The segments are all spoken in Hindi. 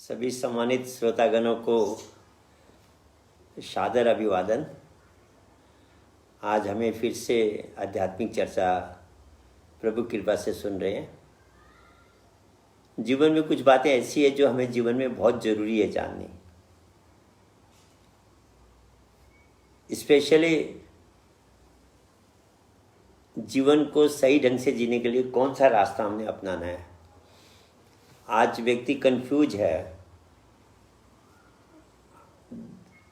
सभी सम्मानित श्रोतागणों को सादर अभिवादन। आज हमें फिर से आध्यात्मिक चर्चा प्रभु कृपा से सुन रहे हैं। जीवन में कुछ बातें ऐसी है जो हमें जीवन में बहुत ज़रूरी है जाननी। स्पेशली जीवन को सही ढंग से जीने के लिए कौन सा रास्ता हमने अपनाना है। आज व्यक्ति कंफ्यूज है।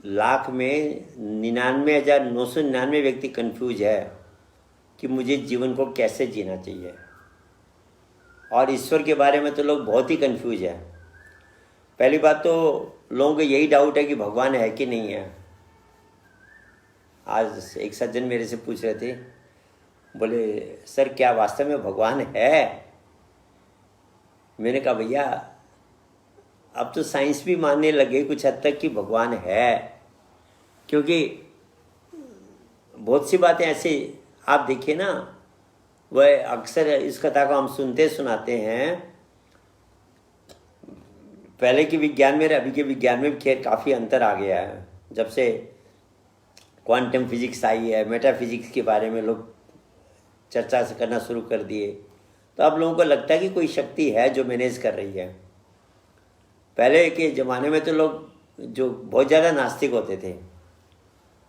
लाख में 99,999 व्यक्ति कंफ्यूज है कि मुझे जीवन को कैसे जीना चाहिए। और ईश्वर के बारे में तो लोग बहुत ही कंफ्यूज है। पहली बात तो लोगों को यही डाउट है कि भगवान है कि नहीं है। आज एक सज्जन मेरे से पूछ रहे थे, बोले सर क्या वास्तव में भगवान है। मैंने कहा भैया अब तो साइंस भी मानने लगे कुछ हद तक कि भगवान है, क्योंकि बहुत सी बातें ऐसे आप देखिए ना, वह अक्सर इस कथा को हम सुनते सुनाते हैं। पहले के विज्ञान में अभी के विज्ञान में खैर काफ़ी अंतर आ गया है। जब से क्वांटम फिजिक्स आई है, मेटाफिजिक्स के बारे में लोग चर्चा करना शुरू कर दिए, तो अब लोगों को लगता है कि कोई शक्ति है जो मैनेज कर रही है। पहले के ज़माने में तो लोग जो बहुत ज़्यादा नास्तिक होते थे।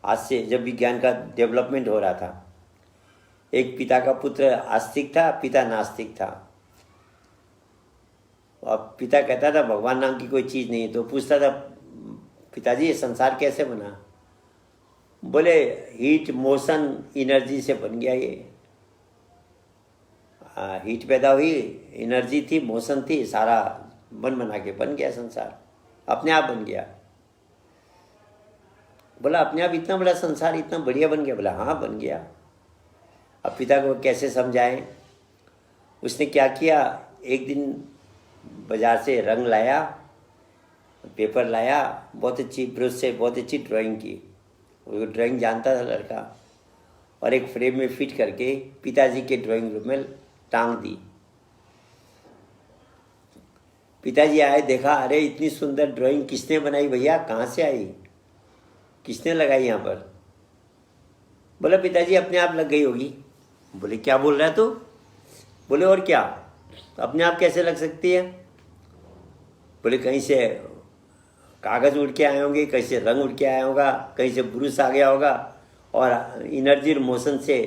आज से जब विज्ञान का डेवलपमेंट हो रहा था, एक पिता का पुत्र आस्तिक था, पिता नास्तिक था। अब पिता कहता था भगवान नाम की कोई चीज़ नहीं, तो पूछता था पिताजी ये संसार कैसे बना। बोले हीट मोशन एनर्जी से बन गया ये। हीट पैदा हुई, एनर्जी थी, मोशन थी, सारा बन बना के बन गया संसार, अपने आप बन गया। बोला अपने आप इतना बड़ा संसार इतना बढ़िया बन गया। बोला हाँ बन गया। अब पिता को कैसे समझाएं। उसने क्या किया, एक दिन बाजार से रंग लाया, पेपर लाया, बहुत अच्छी ब्रश से बहुत अच्छी ड्राइंग की। वो ड्राइंग जानता था लड़का, और एक फ्रेम में फिट करके पिताजी के ड्राइंग रूम में टांग दी। पिताजी आए, देखा, अरे इतनी सुंदर ड्राइंग किसने बनाई भैया, कहाँ से आई, किसने लगाई यहाँ पर। बोला पिताजी अपने आप लग गई होगी। बोले क्या बोल रहा है तू। बोले और क्या, अपने आप कैसे लग सकती है। बोले कहीं से कागज़ उड़ के आए होंगे, कहीं से रंग उड़ के आया होगा, कहीं से ब्रूस आ गया होगा, और एनर्जी और मोशन से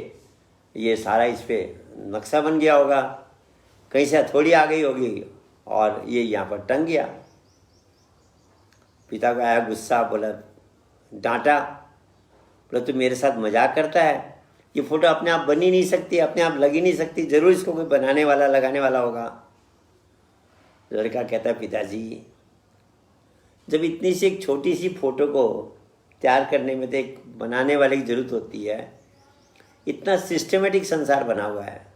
ये सारा इस पर नक्शा बन गया होगा। कहीं से हथौड़ी आ गई होगी और ये यहाँ पर टंग गया। पिता को आया गुस्सा, बोला डांटा, बोला तू मेरे साथ मजाक करता है, ये फ़ोटो अपने आप बन ही नहीं सकती, अपने आप लग ही नहीं सकती, ज़रूर इसको कोई बनाने वाला लगाने वाला होगा। लड़का कहता है पिताजी जब इतनी सी एक छोटी सी फ़ोटो को तैयार करने में तो एक बनाने वाले की ज़रूरत होती है, इतना सिस्टमेटिक संसार बना हुआ है।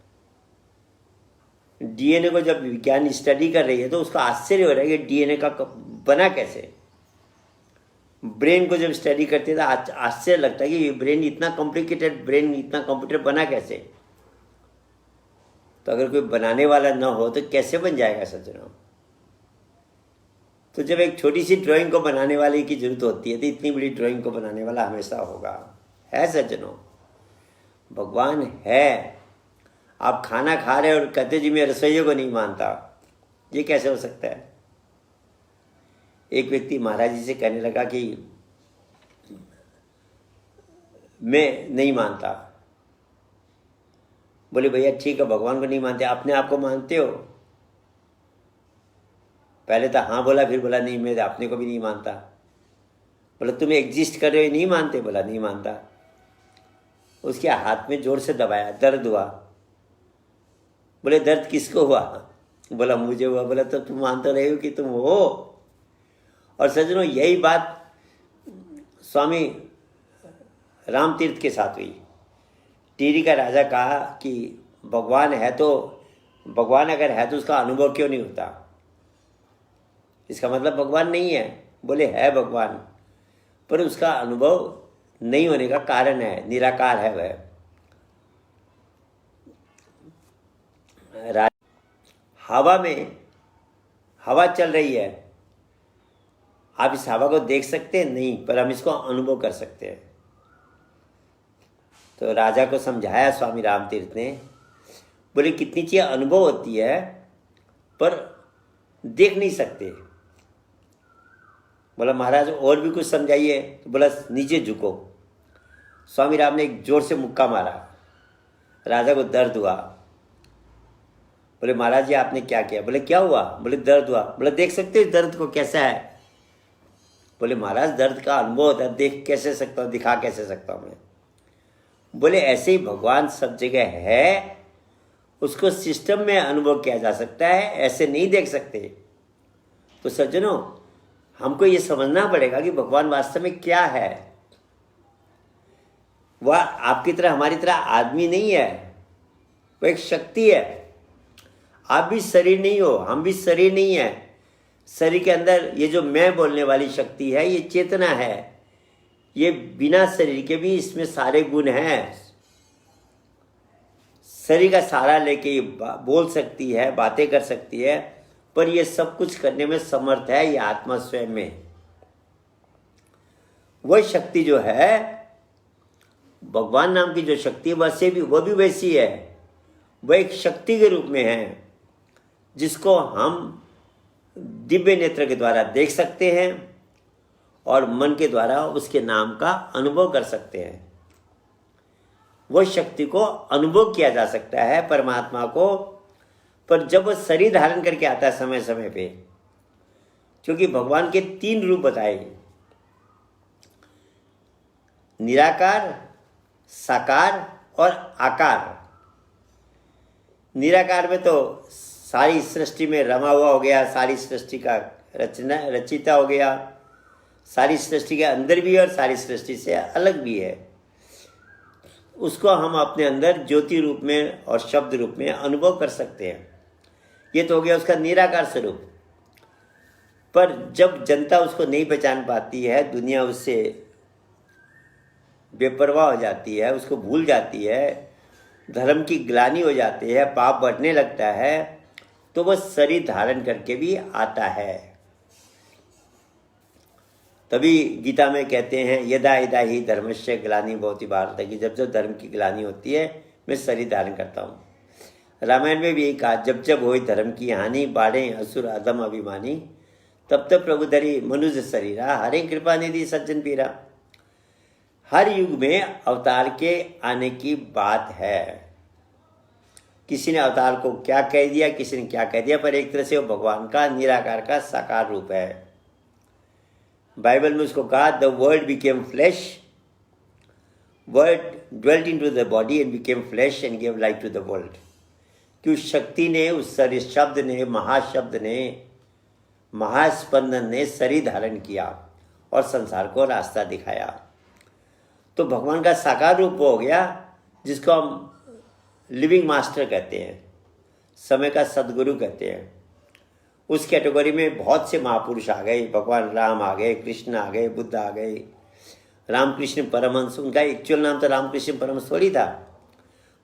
डीएनए को जब विज्ञान स्टडी कर रही है तो उसका आश्चर्य हो रहा है कि डीएनए का बना कैसे। ब्रेन को जब स्टडी करते हैं तो आश्चर्य लगता है कि ये ब्रेन इतना कॉम्प्लिकेटेड, ब्रेन इतना कंप्यूटर बना कैसे। तो अगर कोई बनाने वाला ना हो तो कैसे बन जाएगा सज्जनों। तो जब एक छोटी सी ड्राइंग को बनाने वाले की जरूरत होती है तो इतनी बड़ी ड्राइंग को बनाने वाला हमेशा होगा। है सज्जनों, भगवान है। आप खाना खा रहे और कहते जी मैं रसोइयों को नहीं मानता, ये कैसे हो सकता है। एक व्यक्ति महाराज जी से कहने लगा कि मैं नहीं मानता। बोले भैया ठीक है, भगवान को नहीं मानते, अपने आप को मानते हो। पहले तो हाँ बोला, फिर बोला नहीं मैं अपने को भी नहीं मानता। बोला तुम एग्जिस्ट कर रहे हो नहीं मानते। बोला नहीं मानता। उसके हाथ में जोर से दबाया, दर्द हुआ। बोले दर्द किसको हुआ। बोला मुझे हुआ। बोला तो तुम मानते रहे हो कि तुम हो। और सज्जनों यही बात स्वामी राम तीर्थ के साथ हुई। टिहरी का राजा कहा कि भगवान है तो, भगवान अगर है तो उसका अनुभव क्यों नहीं होता, इसका मतलब भगवान नहीं है। बोले है भगवान, पर उसका अनुभव नहीं होने का कारण है, निराकार है वह। हवा में हवा चल रही है, आप इस हवा को देख सकते हैं नहीं, पर हम इसको अनुभव कर सकते हैं। तो राजा को समझाया स्वामी रामतीर्थ ने, बोले कितनी चीज़ें अनुभव होती है पर देख नहीं सकते। बोला महाराज और भी कुछ समझाइए। तो बोला नीचे झुको। स्वामी राम ने एक जोर से मुक्का मारा, राजा को दर्द हुआ। बोले महाराज जी आपने क्या किया? बोले क्या हुआ? बोले दर्द हुआ। बोले देख सकते हो दर्द को कैसा है? बोले महाराज दर्द का अनुभव होता है, देख कैसे सकता हूँ, दिखा कैसे सकता हूँ मैं? बोले ऐसे ही भगवान सब जगह है, उसको सिस्टम में अनुभव किया जा सकता है, ऐसे नहीं देख सकते। तो सज्जनों, हमको ये समझना पड़ेगा कि भगवान वास्तव में क्या है। वह आपकी तरह हमारी तरह आदमी नहीं है, वो एक शक्ति है। आप भी शरीर नहीं हो, हम भी शरीर नहीं है। शरीर के अंदर ये जो मैं बोलने वाली शक्ति है, ये चेतना है। ये बिना शरीर के भी इसमें सारे गुण हैं। शरीर का सहारा लेके ये बोल सकती है, बातें कर सकती है, पर ये सब कुछ करने में समर्थ है ये आत्मा स्वयं में। वह शक्ति जो है, भगवान नाम की जो शक्ति, वह भी वैसी है। वह एक शक्ति के रूप में है जिसको हम दिव्य नेत्र के द्वारा देख सकते हैं और मन के द्वारा उसके नाम का अनुभव कर सकते हैं। वह शक्ति को अनुभव किया जा सकता है परमात्मा को, पर जब वह शरीर धारण करके आता है समय समय पे, क्योंकि भगवान के 3 रूप बताए, निराकार, साकार और आकार। निराकार में तो सारी सृष्टि में रमा हुआ हो गया, सारी सृष्टि का रचिता हो गया, सारी सृष्टि के अंदर भी है और सारी सृष्टि से अलग भी है। उसको हम अपने अंदर ज्योति रूप में और शब्द रूप में अनुभव कर सकते हैं। ये तो हो गया उसका निराकार स्वरूप। पर जब जनता उसको नहीं पहचान पाती है, दुनिया उससे बेपरवाह हो जाती है, उसको भूल जाती है, धर्म की ग्लानि हो जाती है, पाप बढ़ने लगता है, तो वह शरीर धारण करके भी आता है। तभी गीता में कहते हैं यदा यदा ही धर्मस्य ग्लानि भवति भारत, कि जब जब धर्म की ग्लानि होती है मैं शरीर धारण करता हूँ। रामायण में भी यही कहा, जब जब होई धर्म की हानि, बाढ़े असुर अधम अभिमानी, तब तब प्रभु धरी मनुष्य शरीरा, हरे कृपा निधि सज्जन पीरा। हर युग में अवतार के आने की बात है। किसी ने अवतार को क्या कह दिया, किसी ने क्या कह दिया, पर एक तरह से वो भगवान का निराकार का साकार रूप है। बाइबल में उसको कहा the word became flesh, word dwelt into the body and became flesh and give life to the world. कि उस शक्ति ने, उस शरीर शब्द ने, महाशब्द ने, महास्पंदन ने शरीर धारण किया और संसार को रास्ता दिखाया। तो भगवान का साकार रूप हो गया, जिसको हम लिविंग मास्टर कहते हैं, समय का सदगुरु कहते हैं। उस कैटेगरी में बहुत से महापुरुष आ गए, भगवान राम आ गए, कृष्ण आ गए, बुद्ध आ गए, रामकृष्ण परमहंस। उनका एक्चुअल नाम तो रामकृष्ण परमहंस थोड़ी था,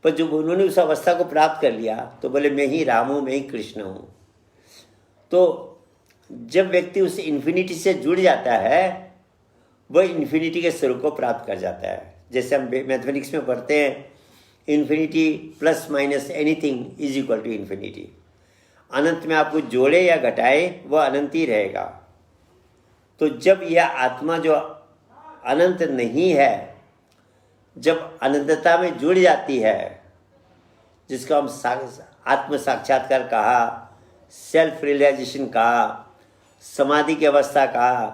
पर जब उन्होंने उस अवस्था को प्राप्त कर लिया तो बोले मैं ही राम हूँ, मैं ही कृष्ण हूँ। तो जब व्यक्ति उस इन्फिनिटी से जुड़ जाता है, वह इन्फिनिटी के स्वरूप को प्राप्त कर जाता है। जैसे हम मैथमेटिक्स में पढ़ते हैं, infinity plus minus anything is equal to infinity. अनंत में आपको जोड़े या घटाए, वह अनंत ही रहेगा। तो जब यह आत्मा जो अनंत नहीं है, जब अनंतता में जुड़ जाती है, जिसको हम आत्म साक्षात्कार कहा, सेल्फ रियलाइजेशन कहा, समाधि की अवस्था कहा,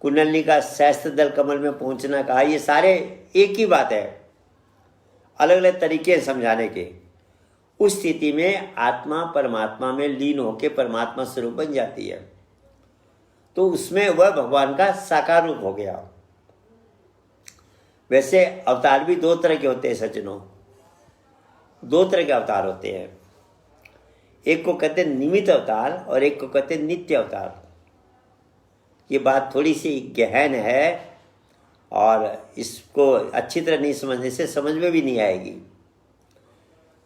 कुंडलिनी का सहस्त्र दल कमल में पहुंचना कहा, ये सारे एक ही बात है, अलग अलग तरीके समझाने के। उस स्थिति में आत्मा परमात्मा में लीन होकर परमात्मा स्वरूप बन जाती है। तो उसमें वह भगवान का साकार रूप हो गया। वैसे अवतार भी 2 तरह के होते हैं सज्जनों, 2 तरह के अवतार होते हैं। एक को कहते हैं निमित्त अवतार और एक को कहते हैं नित्य अवतार। ये बात थोड़ी सी गहन है और इसको अच्छी तरह नहीं समझने से समझ में भी नहीं आएगी।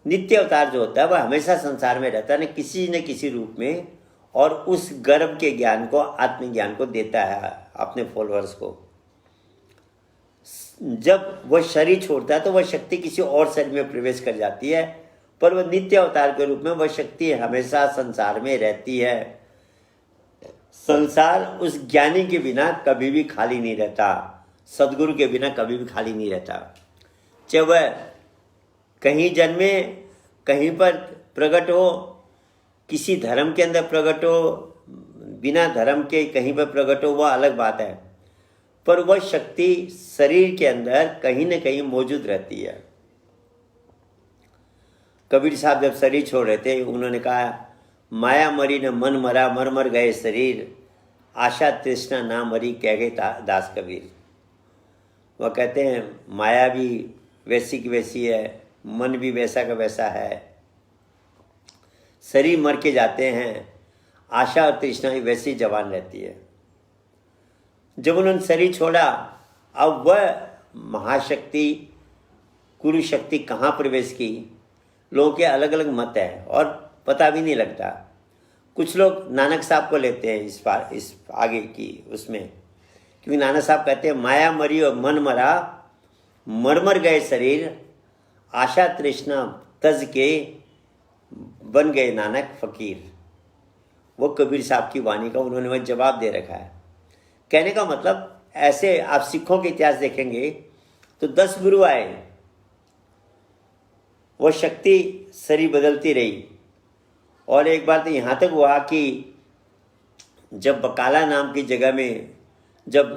नित्य अवतार जो होता है वह हमेशा संसार में रहता है, न किसी रूप में, और उस गर्भ के ज्ञान को, आत्मज्ञान को देता है अपने फॉलोअर्स को। जब वह शरीर छोड़ता है तो वह शक्ति किसी और शरीर में प्रवेश कर जाती है, पर वह नित्य अवतार के रूप में वह शक्ति हमेशा संसार में रहती है। संसार उस ज्ञानी के बिना कभी भी खाली नहीं रहता, सदगुरु के बिना कभी भी खाली नहीं रहता। चाहे वह कहीं जन्मे, कहीं पर प्रकट हो, किसी धर्म के अंदर प्रकट हो, बिना धर्म के कहीं पर प्रकट हो, वह अलग बात है, पर वह शक्ति शरीर के अंदर कहीं न कहीं मौजूद रहती है। कबीर साहब जब शरीर छोड़ रहे थे, उन्होंने कहा, माया मरी न मन मरा, मर मर गए शरीर, आशा तृष्णा ना मरी, कह गए दास कबीर। वह कहते हैं माया भी वैसी की वैसी है, मन भी वैसा का वैसा है, शरीर मर के जाते हैं, आशा और तृष्णा भी वैसी जवान रहती है। जब उन्होंने शरीर छोड़ा, अब वह महाशक्ति गुरु शक्ति कहाँ प्रवेश की, लोगों के अलग अलग मत है और पता भी नहीं लगता। कुछ लोग नानक साहब को लेते हैं इस आगे की उसमें, क्योंकि नानक साहब कहते हैं माया मरी और मन मरा, मर मर गए शरीर, आशा तृष्णा तज के बन गए नानक फकीर। वो कबीर साहब की वाणी का उन्होंने वह जवाब दे रखा है। कहने का मतलब, ऐसे आप सिखों के इतिहास देखेंगे तो 10 गुरु आए, वो शक्ति शरीर बदलती रही, और एक बार तो यहाँ तक हुआ कि जब बकाला नाम की जगह में जब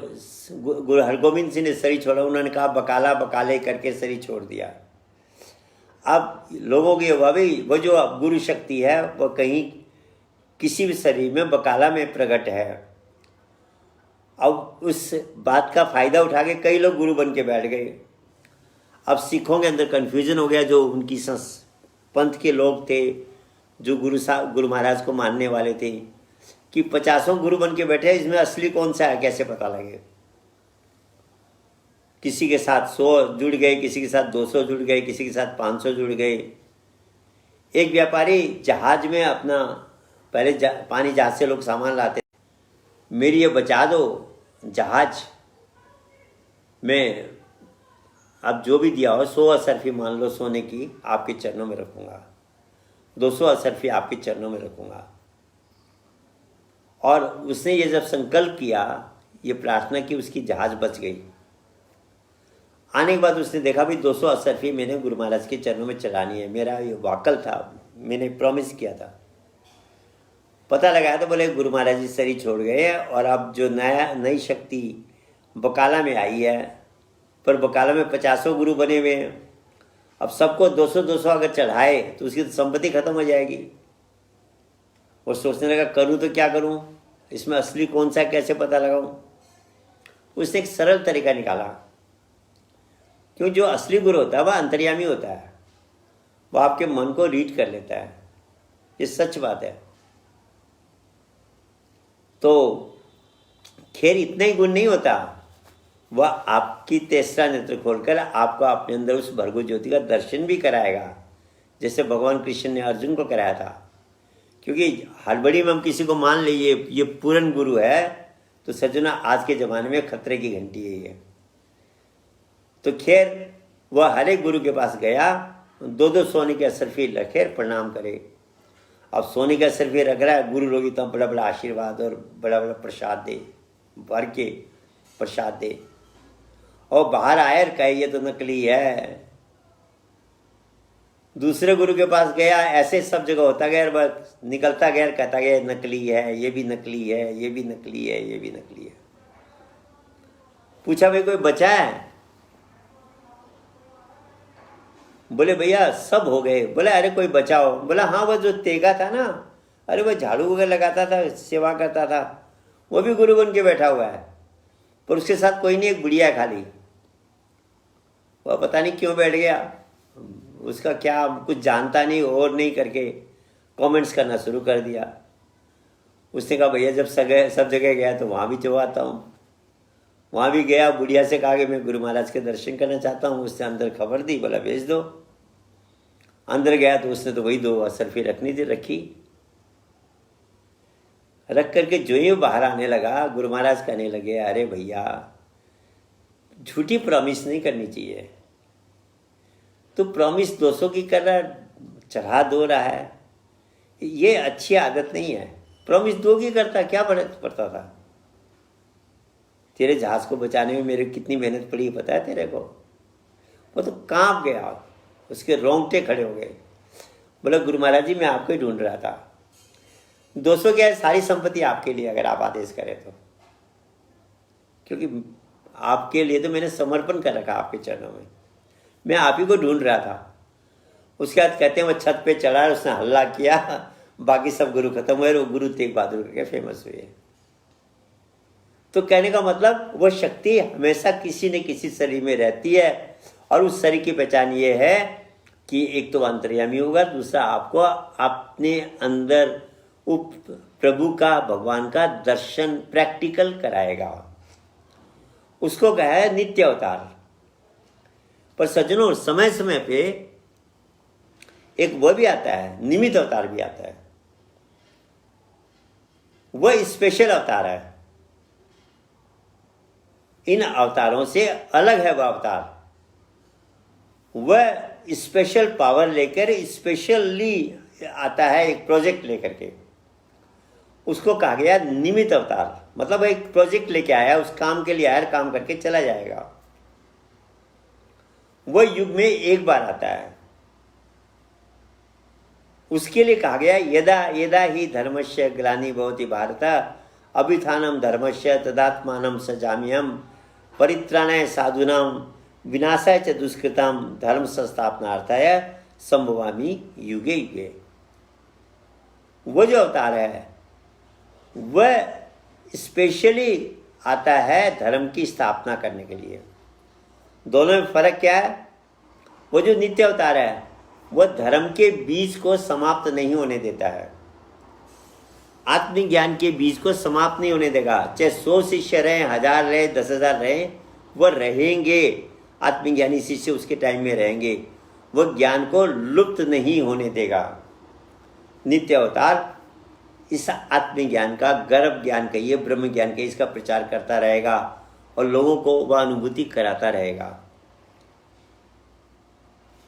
गुरु हरगोविंद सिंह ने शरीर छोड़ा, उन्होंने कहा बकाला बकाले करके शरीर छोड़ दिया। अब लोगों की वो जो गुरु शक्ति है वह कहीं किसी भी शरीर में बकाला में प्रकट है। अब उस बात का फायदा उठा के कई लोग गुरु बन के बैठ गए। अब सिखों के अंदर कन्फ्यूजन हो गया, जो उनकी पंथ के लोग थे, जो गुरु महाराज को मानने वाले थे, कि 50 गुरु बन के बैठे, इसमें असली कौन सा है कैसे पता लगे। किसी के साथ 100 जुड़ गए, किसी के साथ 200 जुड़ गए, किसी के साथ 500 जुड़ गए। एक व्यापारी जहाज में अपना पहले पानी जहाज से लोग सामान लाते, मेरी ये बचा दो जहाज में, अब जो भी दिया हो 100 असरफी मान लो सोने की, आपके चरणों में रखूंगा, 200 असरफी आपके चरणों में रखूंगा। और उसने ये जब संकल्प किया, ये प्रार्थना की, उसकी जहाज बच गई। आने के बाद उसने देखा भी 200 असरफी मैंने गुरु महाराज के चरणों में चढ़ानी है, मेरा ये वाकल था, मैंने प्रॉमिस किया था। पता लगाया तो बोले गुरु महाराज जी शरीर छोड़ गए, और अब जो नई शक्ति बकाला में आई है, पर बकाला में 50 गुरु बने हुए हैं। अब सबको 200-200 अगर चढ़ाए तो उसकी तो संपत्ति खत्म हो जाएगी। वो सोचने लगा करूं तो क्या करूं, इसमें असली कौन सा कैसे पता लगाऊं। उसने एक सरल तरीका निकाला, क्यों जो असली गुरु होता है वह अंतर्यामी होता है, वह आपके मन को रीड कर लेता है, ये सच बात है। तो खैर इतना ही गुण नहीं होता, वह आपकी तेसरा नेत्र खोलकर आपको अपने अंदर उस भर्गो ज्योति का दर्शन भी कराएगा, जैसे भगवान कृष्ण ने अर्जुन को कराया था। क्योंकि हड़बड़ी में हम किसी को मान लीजिए ये पूर्ण गुरु है, तो सज्जना आज के ज़माने में खतरे की घंटी है ये। तो खैर वह हर एक गुरु के पास गया, 2-2 सोने के असरफी रखे, प्रणाम करे। अब सोने के असरफी रख रहा है, गुरु लोग इतना बड़ा बड़ा आशीर्वाद और बड़ा बड़ा प्रसाद दे, भर के प्रसाद दे, और बाहर आए कहे ये तो नकली है। दूसरे गुरु के पास गया, ऐसे सब जगह होता गया, बस निकलता गया, कहता गया नकली है, ये भी नकली है, ये भी नकली है, ये भी नकली है। पूछा भाई कोई बचा है? बोले भैया सब हो गए। बोले अरे कोई बचाओ। बोला हाँ वो जो तेगा था ना, अरे वो झाड़ू वगैरह लगाता था, सेवा करता था, वो भी गुरु बन के बैठा हुआ है, पर उसके साथ कोई नहीं, एक बुढ़िया है खाली। वह पता नहीं क्यों बैठ गया, उसका क्या कुछ जानता नहीं और नहीं करके कमेंट्स करना शुरू कर दिया। उसने कहा भैया जब सब जगह गया तो वहाँ भी जो आता हूँ। वहाँ भी गया, बुढ़िया से कहा कि मैं गुरु महाराज के दर्शन करना चाहता हूँ। उसने अंदर खबर दी, बोला भेज दो। अंदर गया तो उसने तो वही 2 असरफी रखनी थी, रखी। रख करके जो ही बाहर आने लगा, गुरु महाराज कहने लगे, अरे भैया झूठी प्रॉमिस नहीं करनी चाहिए, तो प्रॉमिस 200 की कर रहा है, चढ़ा दो रहा है, ये अच्छी आदत नहीं है। प्रॉमिस 2 की करता, क्या फर्क पड़ता था? तेरे जहाज को बचाने में मेरे कितनी मेहनत पड़ी पता है तेरे को? वो तो कांप गया, उसके रोंगटे खड़े हो गए। बोला गुरु महाराज जी मैं आपको ही ढूंढ रहा था। 200 क्या है, सारी संपत्ति आपके लिए अगर आप आदेश करें तो, क्योंकि आपके लिए तो मैंने समर्पण कर रखा आपके चरणों में, मैं आप ही को ढूंढ रहा था। उसके बाद कहते हैं वो छत पे चढ़ा, उसने हल्ला किया, बाकी सब गुरु खत्म हुए, वो गुरु तेग बहादुर करके फेमस हुए। तो कहने का मतलब वो शक्ति हमेशा किसी न किसी शरीर में रहती है, और उस शरीर की पहचान ये है कि एक तो अंतर्यामी होगा, दूसरा आपको अपने अंदर प्रभु का, भगवान का दर्शन प्रैक्टिकल कराएगा। उसको कहा है नित्य अवतार। पर सज्जनों, समय समय पे एक वो भी आता है, निमित्त अवतार भी आता है। वह स्पेशल अवतार है। इन अवतारों से अलग है वह अवतार। वह स्पेशल पावर लेकर स्पेशली आता है, एक प्रोजेक्ट लेकर के। उसको कहा गया निमित्त अवतार। मतलब एक प्रोजेक्ट लेके आया, उस काम के लिए आया, काम करके चला जाएगा। वह युग में एक बार आता है। उसके लिए कहा गया यदा यदा ही धर्मस्य ग्लानि भवति भारत अभिथानम धर्मस्य तदात्मानं सजाम्यहम् परित्राणाय साधूनां विनाशाय च दुष्कृतां धर्म संस्थापनार्थाय संभवामि युगे युगे। वो जो अवतार है वह स्पेशली आता है धर्म की स्थापना करने के लिए। दोनों में फर्क क्या है? वो जो नित्य अवतार है वह धर्म के बीज को समाप्त नहीं होने देता है। आत्मज्ञान के बीज को समाप्त नहीं होने देगा। चाहे 100 शिष्य रहे, 1000 रहे, 10,000 रहे, वह रहेंगे। आत्मज्ञानी शिष्य उसके टाइम में रहेंगे। वह ज्ञान को लुप्त नहीं होने देगा। नित्य अवतार इस आत्मज्ञान का, गर्भ ज्ञान कहिए, ब्रह्म ज्ञान कहिए, इसका प्रचार करता रहेगा और लोगों को वह अनुभूति कराता रहेगा।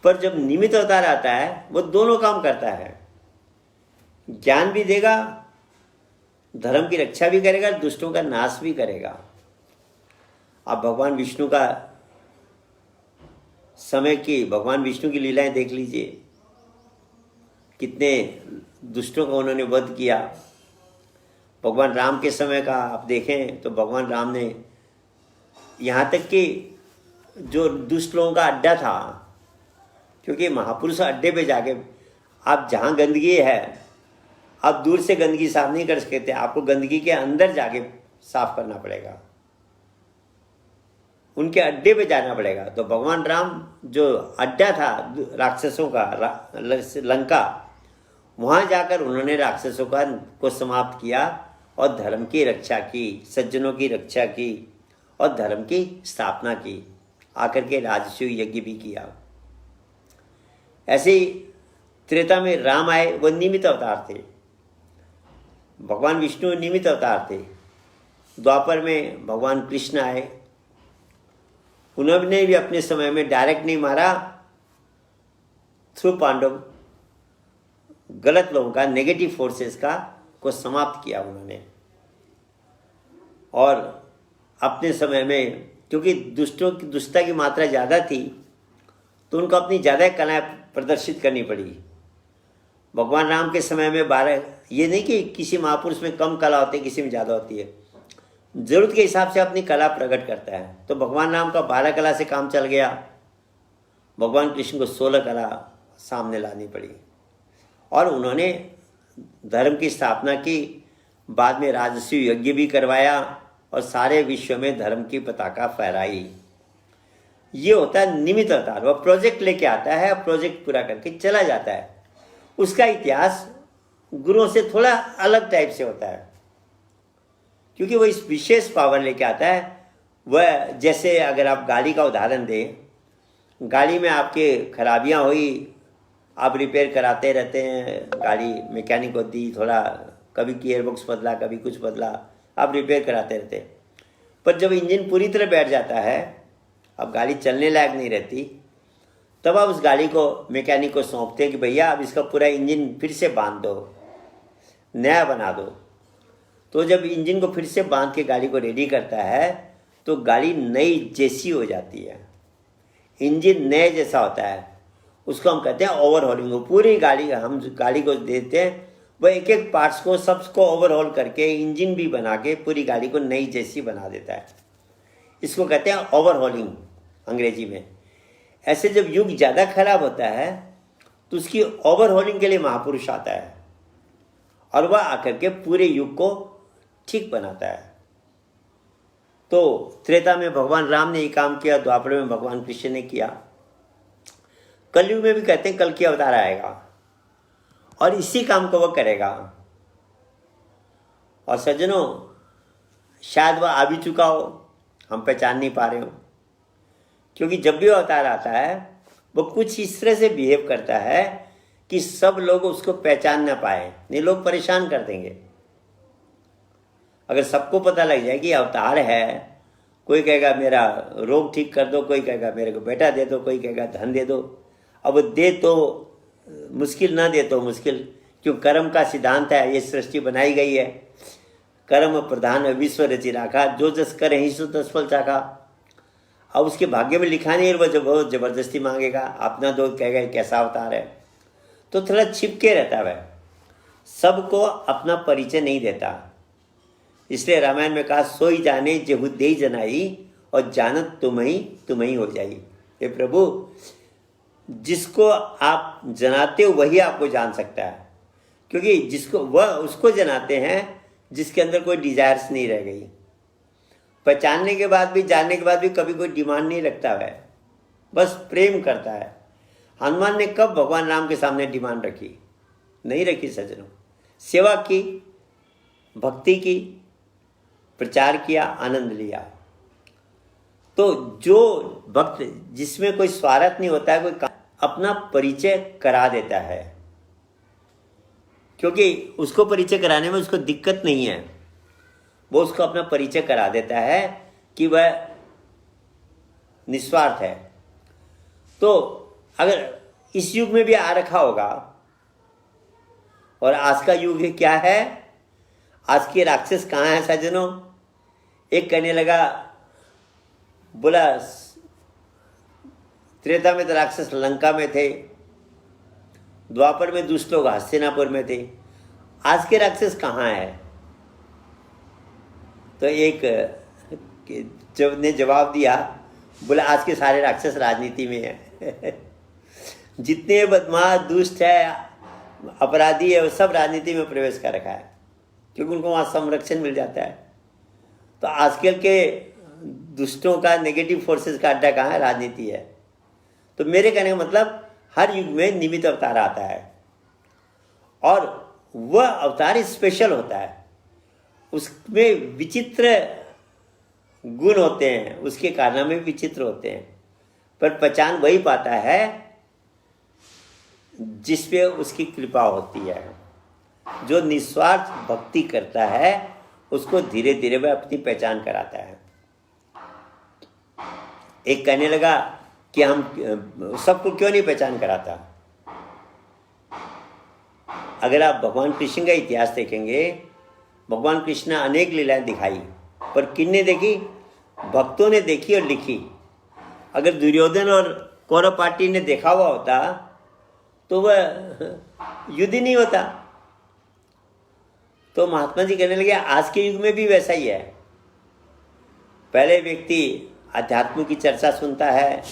पर जब निमित्त अवतार आता है वो दोनों काम करता है। ज्ञान भी देगा, धर्म की रक्षा भी करेगा, दुष्टों का नाश भी करेगा। आप भगवान विष्णु का समय की, भगवान विष्णु की लीलाएं देख लीजिए। कितने दुष्टों का उन्होंने वध किया। भगवान राम के समय का आप देखें तो भगवान राम ने यहाँ तक कि जो दुष्ट लोगों का अड्डा था, क्योंकि महापुरुष अड्डे पे जाके, आप जहाँ गंदगी है आप दूर से गंदगी साफ नहीं कर सकते, आपको गंदगी के अंदर जाके साफ करना पड़ेगा, उनके अड्डे पे जाना पड़ेगा। तो भगवान राम जो अड्डा था राक्षसों का, लंका, वहाँ जाकर उन्होंने राक्षसों को समाप्त किया और धर्म की रक्षा की, सज्जनों की रक्षा की और धर्म की स्थापना की। आकर के राजसूय यज्ञ भी किया। ऐसे ही त्रेता में राम आए, वह निमित्त अवतार थे। भगवान विष्णु निमित्त अवतार थे। द्वापर में भगवान कृष्ण आए, उन्होंने भी अपने समय में डायरेक्ट नहीं मारा, थ्रू पांडव, गलत लोगों का, नेगेटिव फोर्सेस का को समाप्त किया उन्होंने। और अपने समय में क्योंकि दुष्टता की मात्रा ज़्यादा थी तो उनको अपनी ज़्यादा कला प्रदर्शित करनी पड़ी। भगवान राम के समय में 12, ये नहीं कि किसी महापुरुष में कम कला होती है, किसी में ज़्यादा होती है, ज़रूरत के हिसाब से अपनी कला प्रकट करता है। तो भगवान राम का 12 कला से काम चल गया, भगवान कृष्ण को 16 कला सामने लानी पड़ी और उन्होंने धर्म की स्थापना की। बाद में राजसूय यज्ञ भी करवाया और सारे विश्व में धर्म की पताका फहराई। ये होता है निमित्त अवतार। वह प्रोजेक्ट लेके आता है, प्रोजेक्ट पूरा करके चला जाता है। उसका इतिहास गुरुओं से थोड़ा अलग टाइप से होता है, क्योंकि वो इस विशेष पावर लेके आता है। वह जैसे अगर आप गाड़ी का उदाहरण दें, गाड़ी में आपके खराबियां हुई, आप रिपेयर कराते रहते हैं, गाड़ी मैकेनिक को दी, थोड़ा कभी गियरबॉक्स बदला, कभी कुछ बदला, आप रिपेयर कराते रहते। पर जब इंजन पूरी तरह बैठ जाता है, अब गाड़ी चलने लायक नहीं रहती, तब आप उस गाड़ी को मैकेनिक को सौंपते हैं कि भैया अब इसका पूरा इंजन फिर से बांध दो, नया बना दो। तो जब इंजन को फिर से बांध के गाड़ी को रेडी करता है तो गाड़ी नई जैसी हो जाती है, इंजन नए जैसा होता है। उसको हम कहते हैं ओवरहॉलिंग। वो पूरी गाड़ी हम गाड़ी को देते हैं, वो एक एक पार्ट्स को सबको ओवरहॉल करके इंजन भी बना के पूरी गाड़ी को नई जैसी बना देता है। इसको कहते हैं ओवरहॉलिंग अंग्रेजी में। ऐसे जब युग ज़्यादा खराब होता है तो उसकी ओवरहॉलिंग के लिए महापुरुष आता है और वह आकर के पूरे युग को ठीक बनाता है। तो त्रेता में भगवान राम ने ये काम किया, द्वापर में भगवान कृष्ण ने किया, कलयुग में भी कहते हैं कल की अवतार आएगा और इसी काम को वह करेगा। और सज्जनों, शायद वह आ भी चुका हो, हम पहचान नहीं पा रहे हो, क्योंकि जब भी अवतार आता है वो कुछ इस तरह से बिहेव करता है कि सब लोग उसको पहचान ना पाए, नहीं लोग परेशान कर देंगे। अगर सबको पता लग जाए कि अवतार है, कोई कहेगा मेरा रोग ठीक कर दो, कोई कहेगा मेरे को बेटा दे दो, कोई कहेगा धन दे दो। अब दे तो मुश्किल, ना दे तो मुश्किल, क्यों कर्म का सिद्धांत है, ये सृष्टि बनाई गई है। कर्म प्रधान विश्व रचि राखा, जो जस करे ही सो तस फल चाखा। अब उसके भाग्य में लिखा नहीं है, वो जब बहुत जबरदस्ती मांगेगा, अपना दो, कहेगा कैसा अवतार है। तो थोड़ा छिपके रहता है, वह सबको अपना परिचय नहीं देता। इसलिए रामायण में कहा सोई जाने जेहु दे जनाई और जानत तुम ही हो जाई। हे प्रभु, जिसको आप जनाते हो वही आपको जान सकता है, क्योंकि जिसको वह उसको जनाते हैं जिसके अंदर कोई डिजायर्स नहीं रह गई। पहचानने के बाद भी, जानने के बाद भी कभी कोई डिमांड नहीं रखता है, बस प्रेम करता है। हनुमान ने कब भगवान राम के सामने डिमांड रखी? नहीं रखी सज्जनों। सेवा की, भक्ति की, प्रचार किया, आनंद लिया। तो जो भक्त जिसमें कोई स्वार्थ नहीं होता है, कोई अपना परिचय करा देता है, क्योंकि उसको परिचय कराने में उसको दिक्कत नहीं है, वो उसको अपना परिचय करा देता है कि वह निस्वार्थ है। तो अगर इस युग में भी आ रखा होगा, और आज का युग क्या है, आज के राक्षस कहाँ हैं सज्जनों? एक कहने लगा, बोला त्रेता में तो राक्षस लंका में थे, द्वापर में दुष्ट लोग हस्तिनापुर में थे, आज के राक्षस कहाँ है? तो एक जब ने जवाब दिया, बोला आज के सारे राक्षस राजनीति में है। जितने बदमाश, दुष्ट है, अपराधी है, वो सब राजनीति में प्रवेश कर रखा है, क्योंकि उनको वहाँ संरक्षण मिल जाता है। तो आजकल के दुष्टों का, नेगेटिव फोर्सेस का अड्डा कहाँ है? राजनीति है। तो मेरे कहने का मतलब, हर युग में निमित्त अवतार आता है और वह अवतार स्पेशल होता है, उसमें विचित्र गुण होते हैं, उसके कारनामे विचित्र होते हैं, पर पहचान वही पाता है जिस पे उसकी कृपा होती है। जो निस्वार्थ भक्ति करता है उसको धीरे धीरे वह अपनी पहचान कराता है। एक कहने लगा कि हम सबको क्यों नहीं पहचान कराता? अगर आप भगवान कृष्ण का इतिहास देखेंगे, भगवान कृष्ण ने अनेक लीलाएं दिखाई, पर किन्ने देखी? भक्तों ने देखी और लिखी। अगर दुर्योधन और कौरव पार्टी ने देखा हुआ होता तो वह युद्ध ही नहीं होता। तो महात्मा जी कहने लगे आज के युग में भी वैसा ही है। पहले व्यक्ति अध्यात्म की चर्चा सुनता है,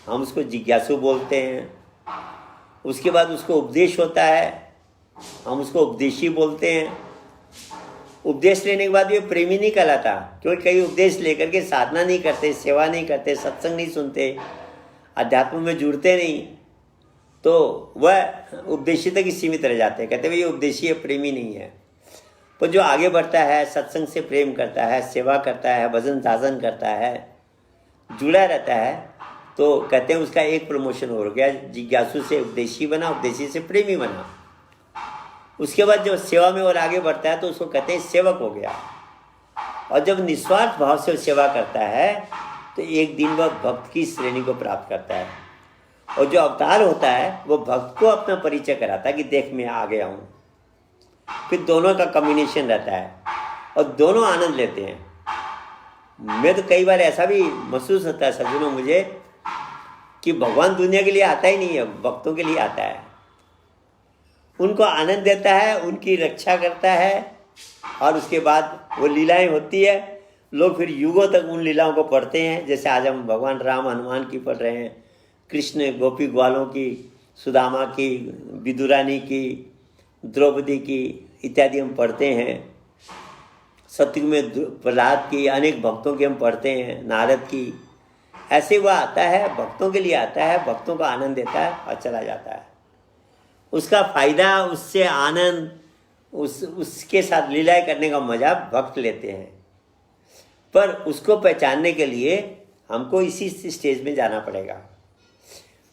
हम उसको जिज्ञासु बोलते हैं। उसके बाद उसको उपदेश होता है, हम उसको उपदेशी बोलते हैं। उपदेश लेने के बाद भी प्रेमी नहीं कहलाता, क्योंकि कई उपदेश लेकर के साधना नहीं करते, सेवा नहीं करते, सत्संग नहीं सुनते, अध्यात्म में जुड़ते नहीं, तो वह उपदेशी तक ही सीमित रह जाते हैं। कहते हैं ये उपदेशी है, प्रेमी नहीं है। पर जो आगे बढ़ता है, सत्संग से प्रेम करता है, सेवा करता है, भजन साधन करता है, जुड़ा रहता है, तो कहते हैं उसका एक प्रमोशन हो गया, जिज्ञासु से उपदेशी बना, उपदेशी से प्रेमी बना। उसके बाद जब सेवा में और आगे बढ़ता है तो उसको कहते हैं सेवक हो गया। और जब निस्वार्थ भाव से सेवा करता है तो एक दिन वह भक्त की श्रेणी को प्राप्त करता है। और जो अवतार होता है वो भक्त को अपना परिचय कराता है कि देख मैं आ गया हूँ। फिर दोनों का कॉम्बिनेशन रहता है और दोनों आनंद लेते हैं। मैं तो कई बार ऐसा भी महसूस होता है सज्जनों मुझे कि भगवान दुनिया के लिए आता ही नहीं है, भक्तों के लिए आता है। उनको आनंद देता है, उनकी रक्षा करता है और उसके बाद वो लीलाएं होती है। लोग फिर युगों तक उन लीलाओं को पढ़ते हैं। जैसे आज हम भगवान राम हनुमान की पढ़ रहे हैं, कृष्ण गोपी ग्वालों की, सुदामा की, विदुरानी की, द्रौपदी की इत्यादि हम पढ़ते हैं। सतयुग में प्रहलाद की, अनेक भक्तों की हम पढ़ते हैं, नारद की। ऐसे वह आता है, भक्तों के लिए आता है, भक्तों को आनंद देता है और चला जाता है। उसका फायदा, उससे आनंद, उसके साथ लीलाएं करने का मजा भक्त लेते हैं। पर उसको पहचानने के लिए हमको इसी स्टेज में जाना पड़ेगा।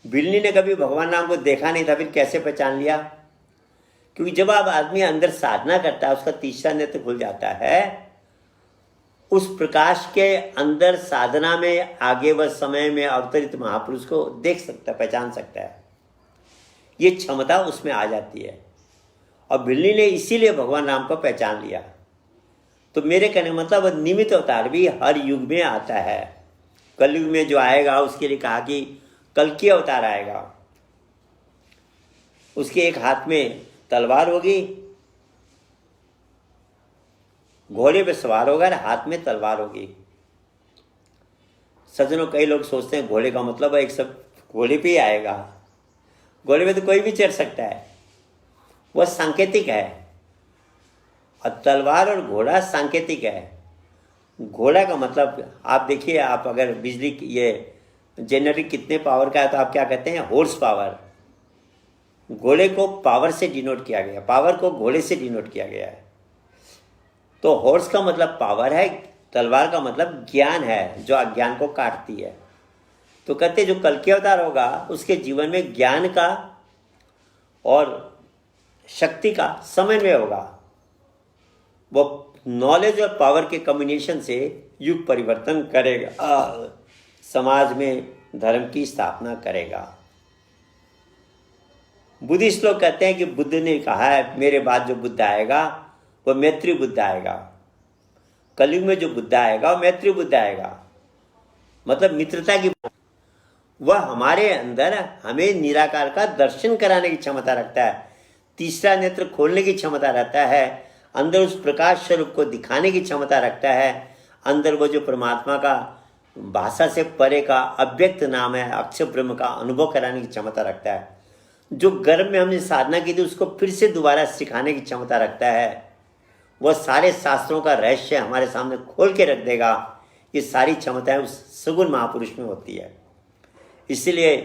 बिल्ली ने कभी भगवान राम को देखा नहीं था, फिर कैसे पहचान लिया? क्योंकि जब आप आदमी अंदर साधना करता है, उसका तीसरा नेत्र खुल जाता है। उस प्रकाश के अंदर साधना में आगे व समय में अवतरित महापुरुष को देख सकता, पहचान सकता है। ये क्षमता उसमें आ जाती है। और बिल्ली ने इसीलिए भगवान राम को पहचान लिया। तो मेरे कहने का मतलब निमित्त अवतार भी हर युग में आता है। कलयुग में जो आएगा उसके लिए कहा कि कल्कि अवतार आएगा। उसके एक हाथ में तलवार होगी, घोड़े पे सवार होगा और हाथ में तलवार होगी। सज्जनों, कई लोग सोचते हैं घोड़े का मतलब एक सब घोड़े पे ही आएगा। घोड़े पे तो कोई भी चढ़ सकता है, वह सांकेतिक है। और तलवार और घोड़ा सांकेतिक है। घोड़ा का मतलब आप देखिए, आप अगर बिजली ये जनरेटर कितने पावर का है तो आप क्या कहते हैं? Horse power. घोड़े को पावर से डिनोट किया गया, पावर को घोड़े से डिनोट किया गया है। तो हॉर्स का मतलब पावर है, तलवार का मतलब ज्ञान है जो अज्ञान को काटती है। तो कहते जो कल्कि अवतार होगा उसके जीवन में ज्ञान का और शक्ति का समन्वय होगा। वो नॉलेज और पावर के कॉम्बिनेशन से युग परिवर्तन करेगा, समाज में धर्म की स्थापना करेगा। बुद्धिस्ट लोग कहते हैं कि बुद्ध ने कहा है मेरे बाद जो बुद्ध आएगा वो मैत्री बुद्ध आएगा। कलयुग में जो बुद्ध आएगा वो मैत्री बुद्ध आएगा, मतलब मित्रता की। वह हमारे अंदर हमें निराकार का दर्शन कराने की क्षमता रखता है, तीसरा नेत्र खोलने की क्षमता रखता है, अंदर उस प्रकाश स्वरूप को दिखाने की क्षमता रखता है। अंदर वो जो परमात्मा का भाषा से परे का अव्यक्त नाम है अक्षर ब्रह्म का अनुभव कराने की क्षमता रखता है। जो गर्भ में हमने साधना की थी उसको फिर से दोबारा सिखाने की क्षमता रखता है। वह सारे शास्त्रों का रहस्य हमारे सामने खोल के रख देगा। ये सारी क्षमताएं उस सगुण महापुरुष में होती है। इसलिए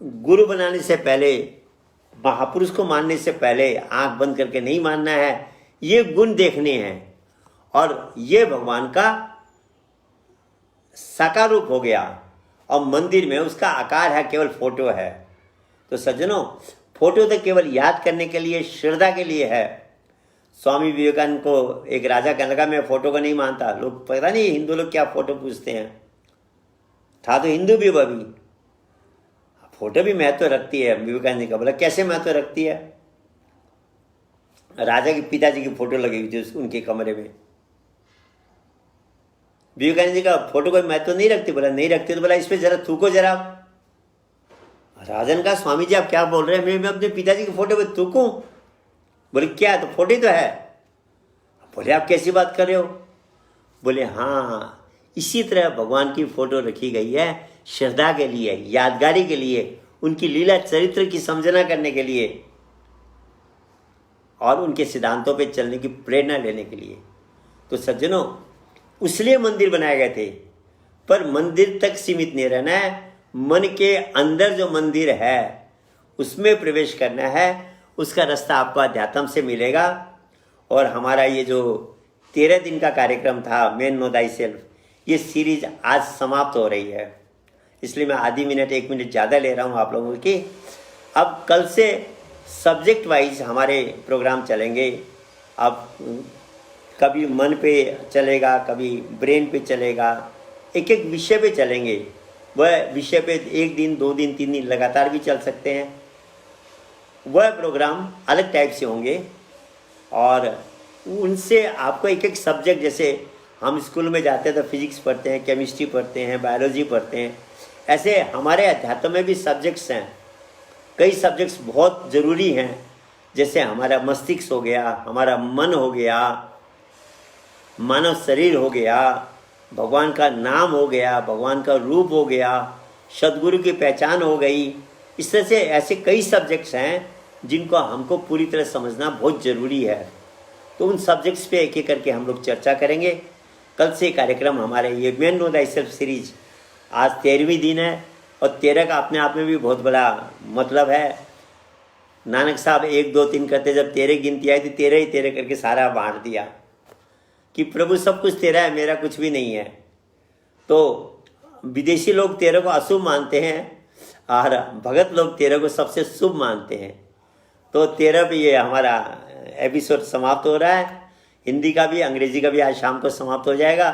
गुरु बनाने से पहले, महापुरुष को मानने से पहले आंख बंद करके नहीं मानना है, ये गुण देखने हैं। और ये भगवान का साकार रूप हो गया और मंदिर में उसका आकार है, केवल फोटो है। तो सज्जनों, फोटो तो केवल याद करने के लिए, श्रद्धा के लिए है। स्वामी विवेकानंद को एक राजा कहने लगा मैं फोटो को नहीं मानता। लोग पता नहीं हिंदू लोग क्या फोटो पूछते हैं। था तो हिंदू भी, वह भी फोटो भी महत्व रखती है। विवेकानंद जी का बोला कैसे महत्व रखती है? राजा के पिताजी की फोटो लगी हुई थी उनके कमरे में। विवेकानंद जी का फोटो कोई महत्व नहीं रखती? बोला नहीं रखती। तो बोला इस पे जरा थूको जरा। राजन का स्वामी जी आप क्या बोल रहे हैं? मैं अपने पिताजी की फोटो पे थूकूं? बोले क्या? तो फोटो तो है। बोले आप कैसी बात कर रहे हो? बोले हाँ, इसी तरह भगवान की फोटो रखी गई है श्रद्धा के लिए, यादगारी के लिए, उनकी लीला चरित्र की समझना करने के लिए और उनके सिद्धांतों पे चलने की प्रेरणा लेने के लिए। तो सज्जनों, उसलिए मंदिर बनाए गए थे। पर मंदिर तक सीमित नहीं रहना है। मन के अंदर जो मंदिर है उसमें प्रवेश करना है। उसका रास्ता आपको अध्यात्म से मिलेगा। और हमारा ये जो 13 दिन का कार्यक्रम था मेन नो दाई सेल्फ, ये सीरीज आज समाप्त हो रही है। इसलिए मैं आधी मिनट 1 मिनट ज़्यादा ले रहा हूँ आप लोगों की। अब कल से सब्जेक्ट वाइज हमारे प्रोग्राम चलेंगे। अब कभी मन पे चलेगा, कभी ब्रेन पे चलेगा, एक एक विषय पे चलेंगे। वह विषय पे 1 दिन 2 दिन 3 दिन लगातार भी चल सकते हैं। वह प्रोग्राम अलग टाइप से होंगे और उनसे आपको एक एक सब्जेक्ट, जैसे हम स्कूल में जाते हैं तो फिजिक्स पढ़ते हैं, केमिस्ट्री पढ़ते हैं, बायोलॉजी पढ़ते हैं, ऐसे हमारे अध्यात्म में भी सब्जेक्ट्स हैं। कई सब्जेक्ट्स बहुत ज़रूरी हैं, जैसे हमारा मस्तिष्क हो गया, हमारा मन हो गया, मानव शरीर हो गया, भगवान का नाम हो गया, भगवान का रूप हो गया, सद्गुरु की पहचान हो गई। इस तरह से ऐसे कई सब्जेक्ट्स हैं जिनको हमको पूरी तरह समझना बहुत ज़रूरी है। तो उन सब्जेक्ट्स पे एक एक करके हम लोग चर्चा करेंगे। कल से कार्यक्रम हमारे ये मैन नो थायसेल्फ सीरीज आज 13वीं दिन है और 13 का अपने आप में भी बहुत बड़ा मतलब है। नानक साहब 1 2 3 करते जब 13 गिनती आई तो 13 ही 13 करके सारा बांट दिया कि प्रभु सब कुछ तेरा है, मेरा कुछ भी नहीं है। तो विदेशी लोग 13 को अशुभ मानते हैं और भगत लोग 13 को सबसे शुभ मानते हैं। तो 13 पे ये हमारा एपिसोड समाप्त हो रहा है। हिंदी का भी अंग्रेजी का भी आज शाम को समाप्त हो जाएगा।